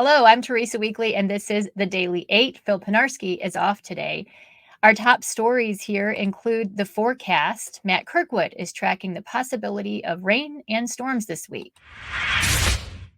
Hello, I'm Teresa Weekly, and this is the Daily 8. Phil Pinarski is off today. Our top stories here include the forecast. Matt Kirkwood is tracking the possibility of rain and storms this week.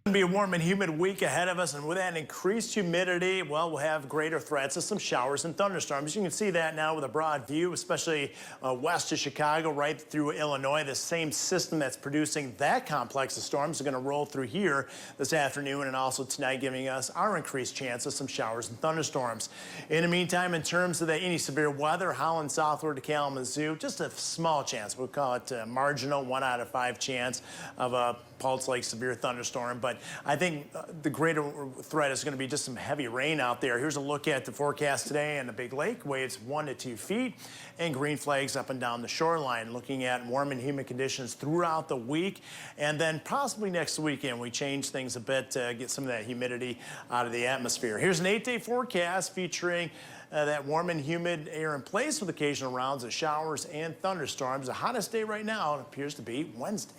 It's going to be a warm and humid week ahead of us, and with that increased humidity, well, we'll have greater threats of some showers and thunderstorms. You can see that now with a broad view, especially west of Chicago, right through Illinois. The same system that's producing that complex of storms is going to roll through here this afternoon and also tonight, giving us our increased chance of some showers and thunderstorms. In the meantime, in terms of any severe weather, Holland southward to Kalamazoo, just a small chance. We'll call it marginal, 1 out of 5 chance of a Pulse Lake severe thunderstorm. But I think the greater threat is going to be just some heavy rain out there. Here's a look at the forecast today in the Big Lake. Waves 1 to 2 feet and green flags up and down the shoreline. Looking at warm and humid conditions throughout the week, and then possibly next weekend we change things a bit to get some of that humidity out of the atmosphere. Here's an 8-day forecast featuring that warm and humid air in place with occasional rounds of showers and thunderstorms. The hottest day right now appears to be Wednesday.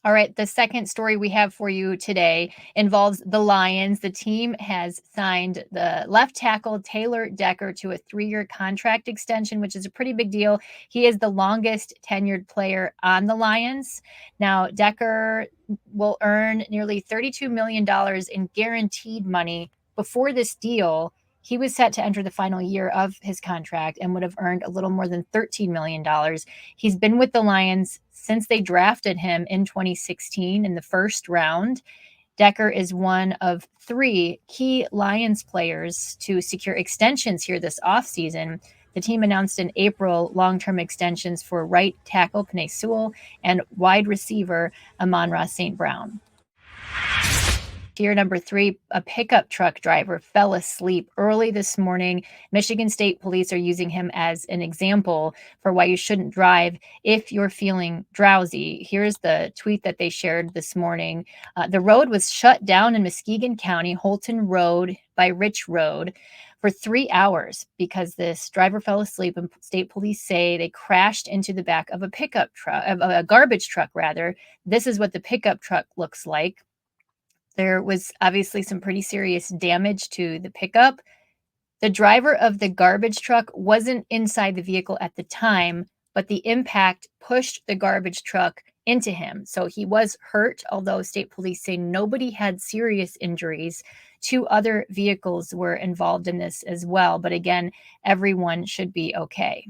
All right, the second story we have for you today involves the Lions. The team has signed the left tackle Taylor Decker to a 3-year contract extension, which is a pretty big deal. He is the longest tenured player on the Lions. Now, Decker will earn nearly $32 million in guaranteed money. Before this deal, he was set to enter the final year of his contract and would have earned a little more than $13 million. He's been with the Lions since they drafted him in 2016 in the first round. Decker is one of 3 key Lions players to secure extensions here this offseason. The team announced in April long-term extensions for right tackle Penei Sewell and wide receiver Amon-Ra St. Brown. Here, number 3, a pickup truck driver fell asleep early this morning. Michigan State Police are using him as an example for why you shouldn't drive if you're feeling drowsy. Here's the tweet that they shared this morning. The road was shut down in Muskegon County, Holton Road by Rich Road, for 3 hours because this driver fell asleep, and state police say they crashed into the back of a pickup truck, of a garbage truck rather. This is what the pickup truck looks like. There was obviously some pretty serious damage to the pickup. The driver of the garbage truck wasn't inside the vehicle at the time, but the impact pushed the garbage truck into him. So he was hurt, although state police say nobody had serious injuries. 2 other vehicles were involved in this as well. But again, everyone should be okay.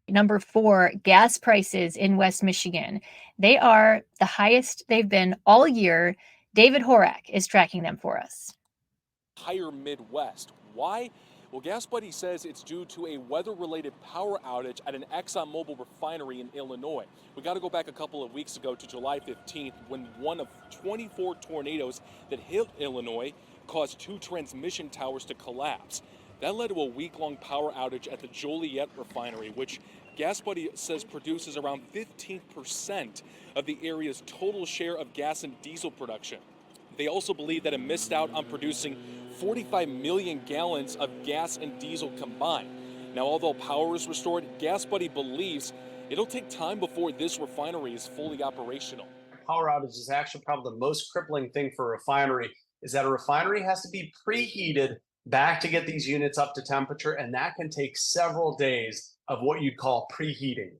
Number 4, gas prices in West Michigan. They are the highest they've been all year. David Horak is tracking them for us. Higher Midwest. Why? Well, Gas Buddy says it's due to a weather-related power outage at an ExxonMobil refinery in Illinois. We got to go back a couple of weeks ago to July 15th when one of 24 tornadoes that hit Illinois caused 2 transmission towers to collapse. That led to a week-long power outage at the Joliet refinery, which Gas Buddy says produces around 15% of the area's total share of gas and diesel production. They also believe that it missed out on producing 45 million gallons of gas and diesel combined. Now, although power is restored, Gas Buddy believes it'll take time before this refinery is fully operational. Power outage is actually probably the most crippling thing for a refinery, is that a refinery has to be preheated back to get these units up to temperature, and that can take several days of what you'd call preheating.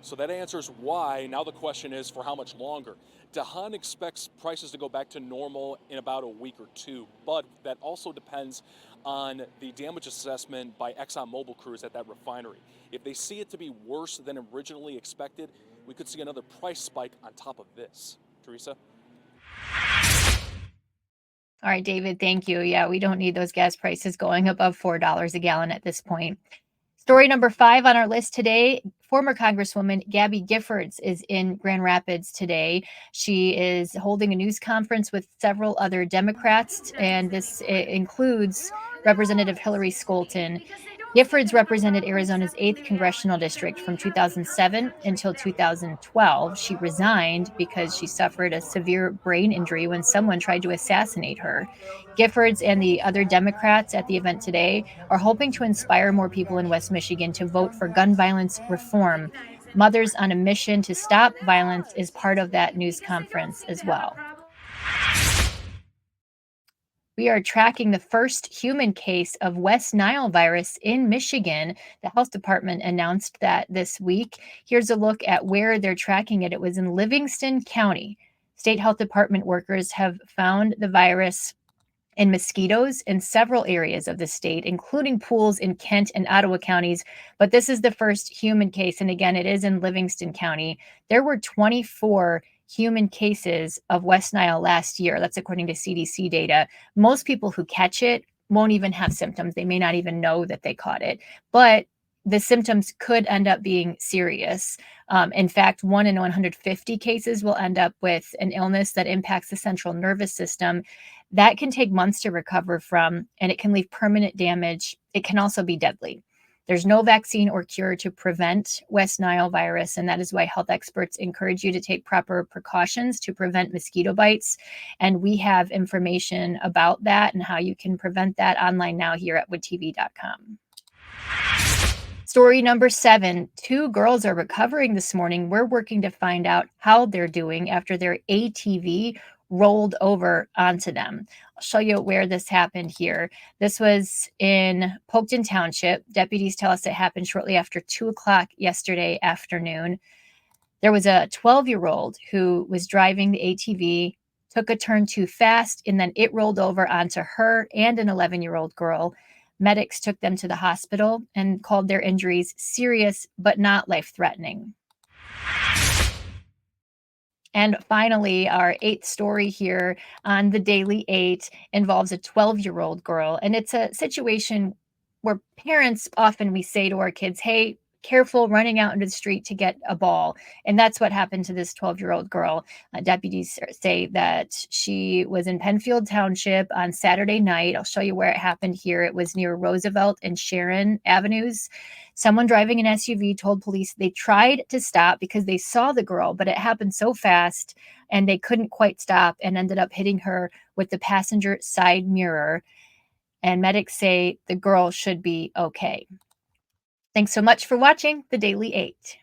So that answers why. Now the question is, for how much longer? DeHaan expects prices to go back to normal in about a week or 2, but that also depends on the damage assessment by ExxonMobil crews at that refinery. If they see it to be worse than originally expected, we could see another price spike on top of this. Teresa? All right, David, thank you. Yeah, we don't need those gas prices going above $4 a gallon at this point. Story number 5 on our list today, former Congresswoman Gabby Giffords is in Grand Rapids today. She is holding a news conference with several other Democrats, and this includes Representative Hillary Skolton. Giffords represented Arizona's 8th congressional district from 2007 until 2012. She resigned because she suffered a severe brain injury when someone tried to assassinate her. Giffords and the other Democrats at the event today are hoping to inspire more people in West Michigan to vote for gun violence reform. Mothers on a Mission to Stop Violence is part of that news conference as well. We are tracking the first human case of West Nile virus in Michigan. The health department announced that this week. Here's a look at where they're tracking it. It was in Livingston County. State health department workers have found the virus in mosquitoes in several areas of the state, including pools in Kent and Ottawa counties. But this is the first human case. And again, it is in Livingston County. There were 24 human cases of West Nile last year. That's according to CDC data. Most people who catch it won't even have symptoms. They may not even know that they caught it. But the symptoms could end up being serious. In fact, 1 in 150 cases will end up with an illness that impacts the central nervous system. That can take months to recover from, and it can leave permanent damage. It can also be deadly. There's no vaccine or cure to prevent West Nile virus, and that is why health experts encourage you to take proper precautions to prevent mosquito bites. And we have information about that and how you can prevent that online now here at woodtv.com. Story number 7, 2 girls are recovering this morning. We're working to find out how they're doing after their ATV rolled over onto them. I'll show you where this happened here. This was in Polkton Township. Deputies tell us it happened shortly after 2 o'clock yesterday afternoon. There was a 12-year-old who was driving the ATV, took a turn too fast, and then it rolled over onto her and an 11-year-old girl. Medics took them to the hospital and called their injuries serious but not life-threatening. And finally, our 8th story here on the Daily 8 involves a 12-year-old girl. And it's a situation where parents often we say to our kids, hey, careful running out into the street to get a ball. And that's what happened to this 12-year-old girl. Deputies say that she was in Penfield Township on Saturday night. I'll show you where it happened here. It was near Roosevelt and Sharon Avenues. Someone driving an SUV told police they tried to stop because they saw the girl, but it happened so fast and they couldn't quite stop and ended up hitting her with the passenger side mirror. And medics say the girl should be okay. Thanks so much for watching the Daily 8.